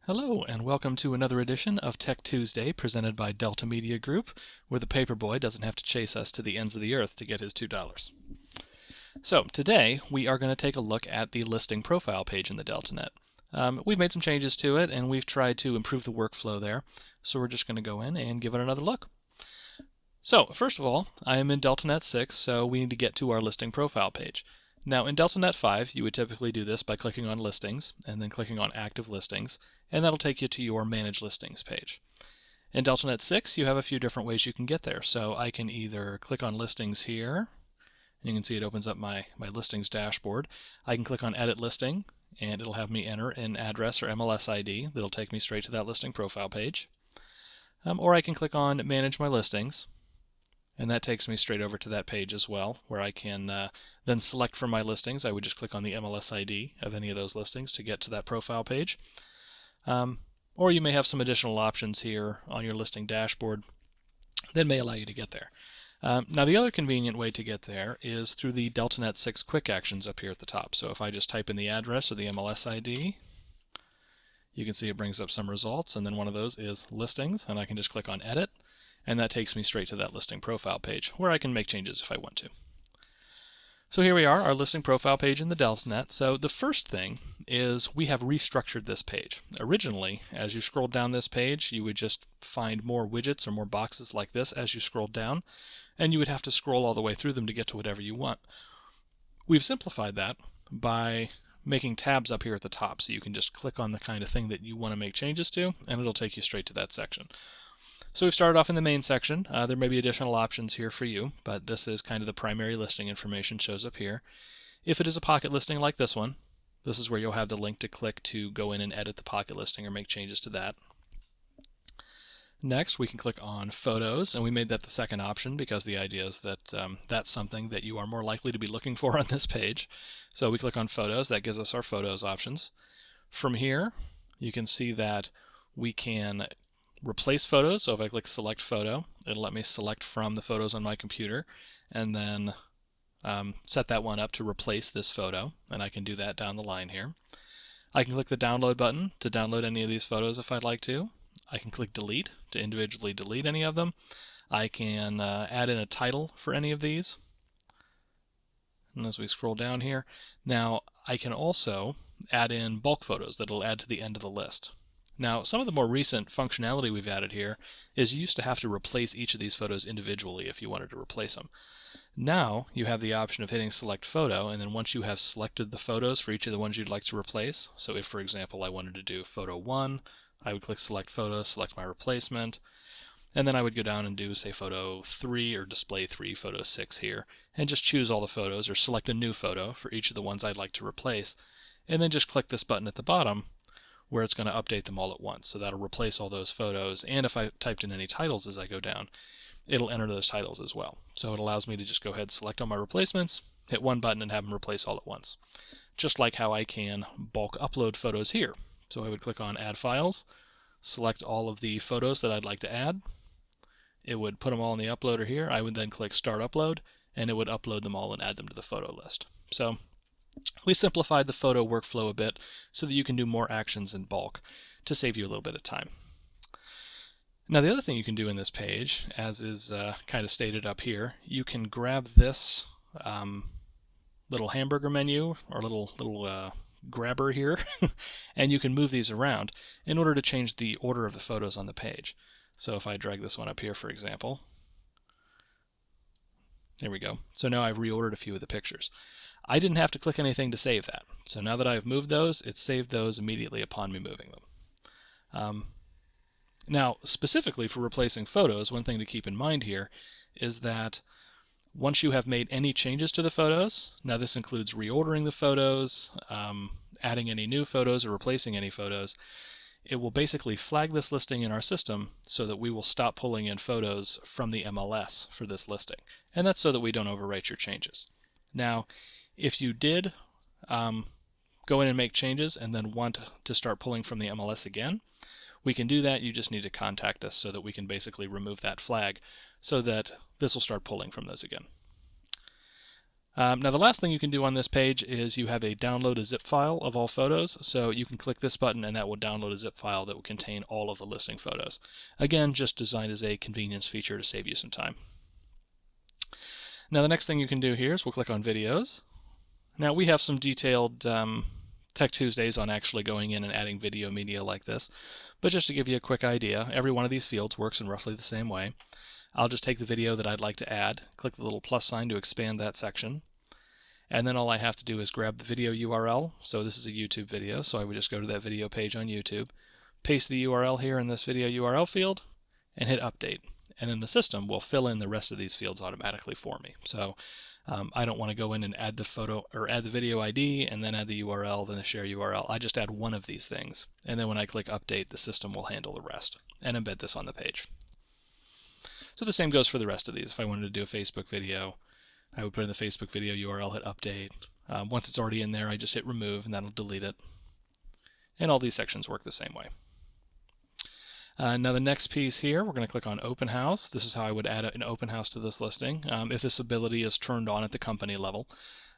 Hello, and welcome to another edition of Tech Tuesday presented by Delta Media Group, where the paperboy doesn't have to chase us to the ends of the earth to get his $2. So, today we are going to take a look at the listing profile page in the DeltaNET. We've made some changes to it, and we've tried to improve the workflow there, so we're just going to go in and give it another look. So, first of all, I am in DeltaNet 6, so we need to get to our listing profile page. Now, in DeltaNet 5, you would typically do this by clicking on Listings, and then clicking on Active Listings, and that'll take you to your Manage Listings page. In DeltaNet 6, you have a few different ways you can get there. So I can either click on Listings here, and you can see it opens up my Listings dashboard. I can click on Edit Listing, and it'll have me enter an address or MLS ID that'll take me straight to that listing profile page. Or I can click on Manage My Listings, and that takes me straight over to that page as well, where I can then select from my listings. I would just click on the MLS ID of any of those listings to get to that profile page. Or you may have some additional options here on your listing dashboard that may allow you to get there. Now, the other convenient way to get there is through the DeltaNet 6 Quick Actions up here at the top. So if I just type in the address or the MLS ID, you can see it brings up some results, and then one of those is Listings, and I can just click on Edit, and that takes me straight to that listing profile page where I can make changes if I want to. So here we are, our listing profile page in the DeltaNet. So the first thing is we have restructured this page. Originally, as you scrolled down this page, you would just find more widgets or more boxes like this as you scrolled down, and you would have to scroll all the way through them to get to whatever you want. We've simplified that by making tabs up here at the top, so you can just click on the kind of thing that you want to make changes to, and it'll take you straight to that section. So we've started off in the main section. There may be additional options here for you, but this is kind of the primary listing information shows up here. If it is a pocket listing like this one, this is where you'll have the link to click to go in and edit the pocket listing or make changes to that. Next, we can click on Photos, and we made that the second option because the idea is that that's something that you are more likely to be looking for on this page. So we click on Photos. That gives us our Photos options. From here, you can see that we can replace photos. So if I click Select Photo, it'll let me select from the photos on my computer and then set that one up to replace this photo, and I can do that down the line here. I can click the Download button to download any of these photos if I'd like to. I can click Delete to individually delete any of them. I can add in a title for any of these. And as we scroll down here, now I can also add in bulk photos that'll add to the end of the list. Now, some of the more recent functionality we've added here is you used to have to replace each of these photos individually if you wanted to replace them. Now, you have the option of hitting Select Photo, and then once you have selected the photos for each of the ones you'd like to replace, so if, for example, I wanted to do Photo 1, I would click Select Photo, select my replacement, and then I would go down and do, say, Photo 3 or Display 3, Photo 6 here, and just choose all the photos or select a new photo for each of the ones I'd like to replace, and then just click this button at the bottom where it's going to update them all at once. So that'll replace all those photos, and if I typed in any titles as I go down, it'll enter those titles as well. So it allows me to just go ahead, select all my replacements, hit one button, and have them replace all at once. Just like how I can bulk upload photos here. So I would click on Add Files, select all of the photos that I'd like to add. It would put them all in the uploader here. I would then click Start Upload, and it would upload them all and add them to the photo list. So we simplified the photo workflow a bit so that you can do more actions in bulk to save you a little bit of time. Now, the other thing you can do in this page, as is kind of stated up here, you can grab this little hamburger menu or little grabber here, and you can move these around in order to change the order of the photos on the page. So if I drag this one up here, for example, there we go. So now I've reordered a few of the pictures. I didn't have to click anything to save that. So now that I've moved those, it saved those immediately upon me moving them. Now, specifically for replacing photos, one thing to keep in mind here is that once you have made any changes to the photos, now this includes reordering the photos, adding any new photos, or replacing any photos, it will basically flag this listing in our system so that we will stop pulling in photos from the MLS for this listing. And that's so that we don't overwrite your changes. Now, if you did go in and make changes and then want to start pulling from the MLS again, we can do that. You just need to contact us so that we can basically remove that flag so that this will start pulling from those again. Now the last thing you can do on this page is you have a download a zip file of all photos, so you can click this button and that will download a zip file that will contain all of the listing photos. Again, just designed as a convenience feature to save you some time. Now the next thing you can do here is we'll click on videos. Now we have some detailed Tech Tuesdays on actually going in and adding video media like this, but just to give you a quick idea, every one of these fields works in roughly the same way. I'll just take the video that I'd like to add, click the little plus sign to expand that section, and then all I have to do is grab the video URL. So this is a YouTube video, so I would just go to that video page on YouTube, paste the URL here in this video URL field, and hit update. And then the system will fill in the rest of these fields automatically for me. So I don't want to go in and add the photo or add the video ID and then add the URL, then the share URL. I just add one of these things. And then when I click update, the system will handle the rest and embed this on the page. So the same goes for the rest of these. If I wanted to do a Facebook video, I would put in the Facebook video URL, hit update. Once it's already in there, I just hit remove and that'll delete it. And all these sections work the same way. Now the next piece here, we're going to click on Open House. This is how I would add an open house to this listing. If this ability is turned on at the company level,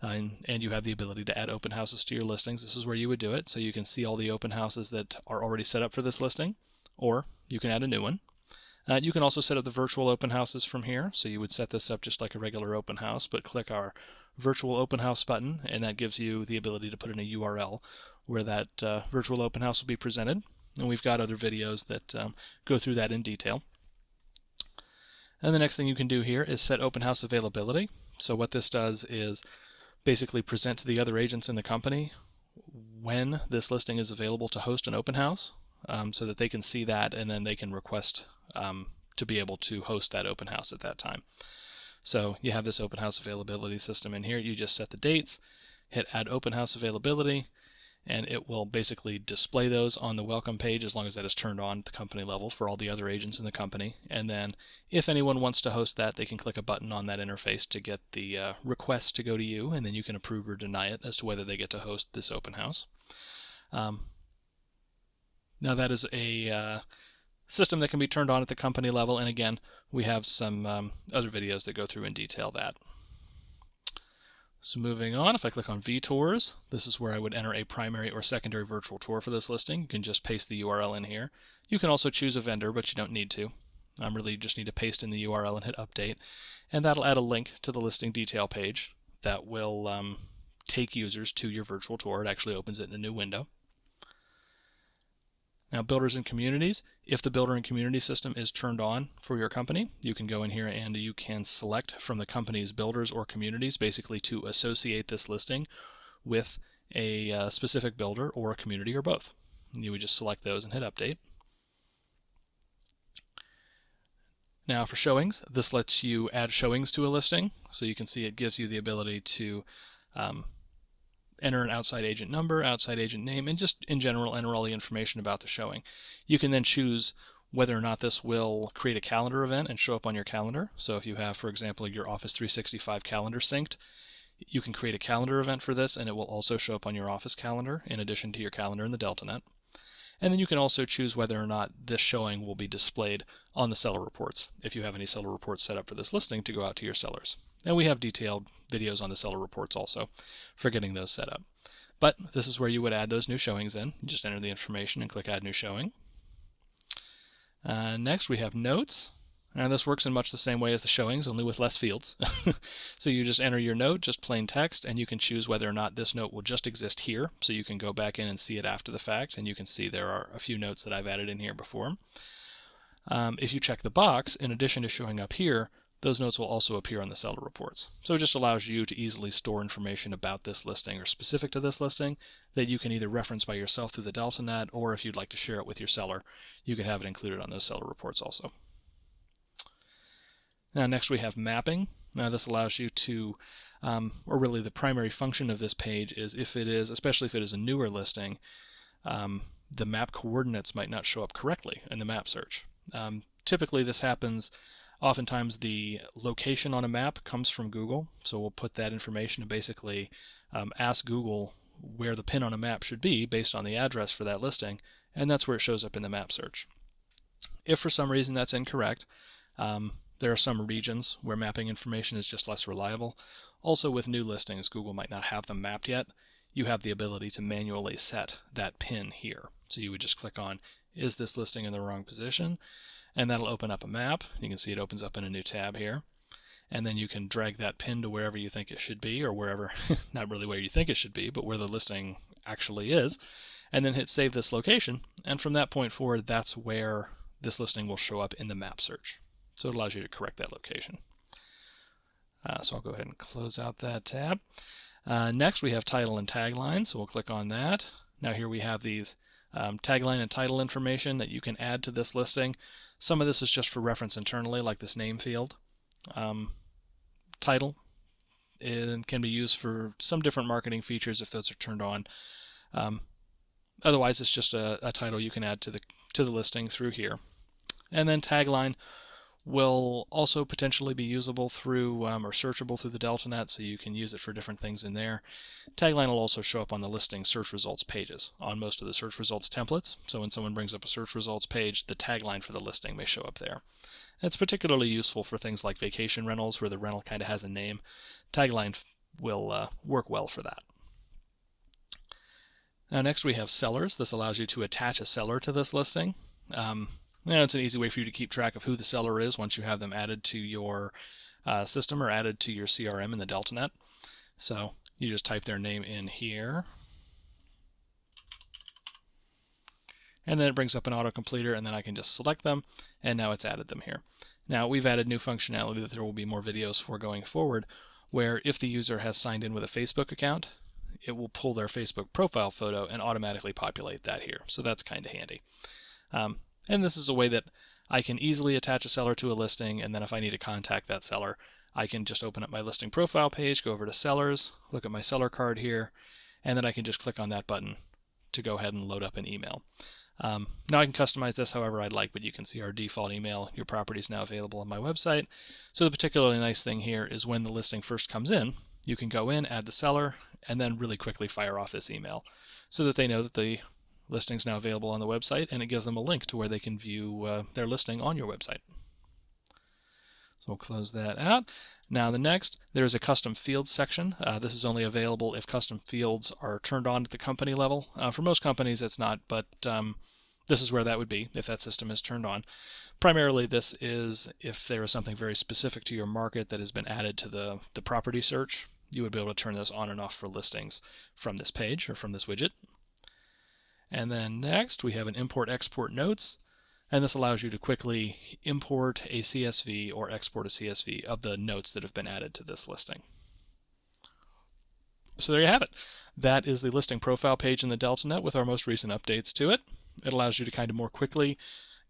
and you have the ability to add open houses to your listings, this is where you would do it. So you can see all the open houses that are already set up for this listing, or you can add a new one. You can also set up the virtual open houses from here. So you would set this up just like a regular open house, but click our virtual open house button, and that gives you the ability to put in a URL where that virtual open house will be presented. And we've got other videos that go through that in detail. And the next thing you can do here is set open house availability. So what this does is basically present to the other agents in the company when this listing is available to host an open house, so that they can see that and then they can request to be able to host that open house at that time. So you have this open house availability system in here. You just set the dates, hit add open house availability, and it will basically display those on the welcome page as long as that is turned on at the company level for all the other agents in the company. And then if anyone wants to host that, they can click a button on that interface to get the request to go to you, and then you can approve or deny it as to whether they get to host this open house. Now that is a system that can be turned on at the company level, and again, we have some other videos that go through in detail that. So moving on, if I click on vTours, this is where I would enter a primary or secondary virtual tour for this listing. You can just paste the URL in here. You can also choose a vendor, but you don't need to. Really, you just need to paste in the URL and hit update, and that'll add a link to the listing detail page that will take users to your virtual tour. It actually opens it in a new window. Now, builders and communities, if the builder and community system is turned on for your company, you can go in here and you can select from the company's builders or communities basically to associate this listing with a specific builder or a community or both. You would just select those and hit update. Now for showings, this lets you add showings to a listing. So you can see it gives you the ability to enter an outside agent number, outside agent name, and just in general enter all the information about the showing. You can then choose whether or not this will create a calendar event and show up on your calendar. So if you have, for example, your Office 365 calendar synced, you can create a calendar event for this and it will also show up on your Office calendar in addition to your calendar in the DeltaNET. And then you can also choose whether or not this showing will be displayed on the seller reports, if you have any seller reports set up for this listing to go out to your sellers. And we have detailed videos on the seller reports also for getting those set up. But this is where you would add those new showings in. You just enter the information and click Add New Showing. Next we have notes. And this works in much the same way as the showings, only with less fields. So you just enter your note, just plain text, and you can choose whether or not this note will just exist here. So you can go back in and see it after the fact, and you can see there are a few notes that I've added in here before. If you check the box, in addition to showing up here, those notes will also appear on the seller reports. So it just allows you to easily store information about this listing or specific to this listing that you can either reference by yourself through the DeltaNET, or if you'd like to share it with your seller, you can have it included on those seller reports also. Now next we have mapping. Now this allows you to, or really the primary function of this page is if it is, especially if it is a newer listing, the map coordinates might not show up correctly in the map search. Typically this happens, oftentimes the location on a map comes from Google, so we'll put that information and basically ask Google where the pin on a map should be based on the address for that listing, and that's where it shows up in the map search. If for some reason that's incorrect, there are some regions where mapping information is just less reliable. Also, with new listings, Google might not have them mapped yet. You have the ability to manually set that pin here. So you would just click on, is this listing in the wrong position? And that'll open up a map. You can see it opens up in a new tab here. And then you can drag that pin to wherever you think it should be, or wherever, not really where you think it should be, but where the listing actually is. And then hit save this location. And from that point forward, that's where this listing will show up in the map search. So it allows you to correct that location. So I'll go ahead and close out that tab. Next, we have title and tagline, so we'll click on that. Now here we have these tagline and title information that you can add to this listing. Some of this is just for reference internally, like this name field. Title can be used for some different marketing features if those are turned on. Otherwise, it's just a title you can add to the listing through here. And then tagline will also potentially be usable through or searchable through the DeltaNet, so you can use it for different things in there. Tagline will also show up on the listing search results pages on most of the search results templates. So when someone brings up a search results page, the tagline for the listing may show up there. It's particularly useful for things like vacation rentals, where the rental kind of has a name. Tagline will work well for that. Now next we have sellers. This allows you to attach a seller to this listing. It's an easy way for you to keep track of who the seller is once you have them added to your system or added to your CRM in the DeltaNet. So you just type their name in here. And then it brings up an autocompleter, and then I can just select them, and now it's added them here. Now we've added new functionality that there will be more videos for going forward, where if the user has signed in with a Facebook account, it will pull their Facebook profile photo and automatically populate that here. So that's kind of handy. And this is a way that I can easily attach a seller to a listing, and then if I need to contact that seller, I can just open up my listing profile page, go over to sellers, look at my seller card here, and then I can just click on that button to go ahead and load up an email. Now I can customize this however I'd like, but you can see our default email. Your property is now available on my website. So the particularly nice thing here is when the listing first comes in, you can go in, add the seller, and then really quickly fire off this email so that they know that the listing is now available on the website, and it gives them a link to where they can view their listing on your website. So we'll close that out. Now the next, there's a custom fields section. This is only available if custom fields are turned on at the company level. For most companies it's not, but this is where that would be if that system is turned on. Primarily this is if there is something very specific to your market that has been added to the property search. You would be able to turn this on and off for listings from this page or from this widget. And then next we have an import-export notes, and this allows you to quickly import a CSV or export a CSV of the notes that have been added to this listing. So there you have it. That is the listing profile page in the DeltaNet with our most recent updates to it. It allows you to kind of more quickly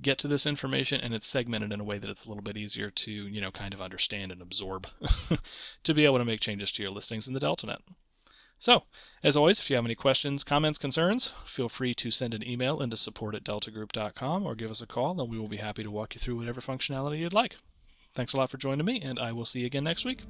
get to this information, and it's segmented in a way that it's a little bit easier to, kind of understand and absorb to be able to make changes to your listings in the DeltaNet. So, as always, if you have any questions, comments, concerns, feel free to send an email into support@deltagroup.com or give us a call, and we will be happy to walk you through whatever functionality you'd like. Thanks a lot for joining me, and I will see you again next week.